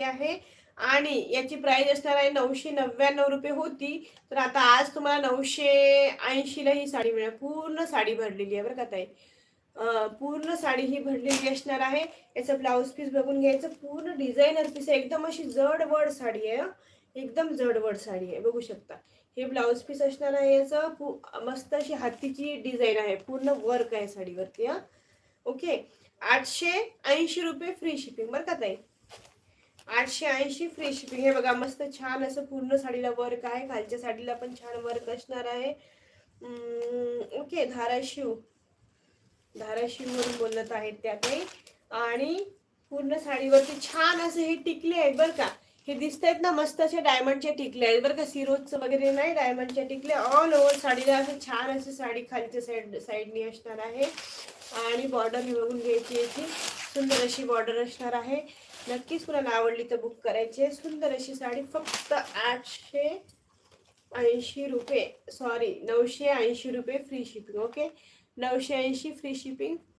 आहे आणि याची प्राइस असणार आहे 999 रुपये होती, तर आता आज तुम्हाला 980 ला ही साडी मिळेल. पूर्ण साडी भरलेली आहे बरं का ताई. पूर्ण साडी ही भरलेली असणार आहे. याचं ब्लाऊज पीस बघून घ्यायचं. पूर्ण डिझायनर पीस आहे, एकदम अशी जडवड साडी आहे. एकदम जडवड साडी आहे, बघू शकता. हे ब्लाऊज पीस असणार आहे. याचं मस्त अशी हातीची डिझाईन आहे, पूर्ण वर्क आहे साडीवरती. ओके. 880 रुपये फ्री शिपिंग बरं का ताई. 880 फ्री शिपिंग. हे बघा मस्त छान असं पूर्ण साडीला वर्क आहे, खालच्या साडीला पण छान वर्क असणार आहे. ओके. धाराशिव वरून बोलत आहेत त्या काही. आणि पूर्ण साडीवरती छान असं हे टिकले आहेत बरं का. हे दिसत आहेत ना, मस्त असे डायमंडचे टिकले आहेत बरं का. सिरोजचं वगैरे नाही, डायमंडचे टिकले. ऑल ओव्हर साडीला असं छान अशी साडी खालच्या साईडनी असणार आहे. आणि बॉर्डर ही बघून घ्यायची, याची सुंदर अशी बॉर्डर असणार आहे. नक्कीच कुणाला आवडली तर बुक करायची. सुंदर अशी साडी फक्त 880 रुपये, सॉरी 980 रुपये free shipping. Okay. 980 free shipping.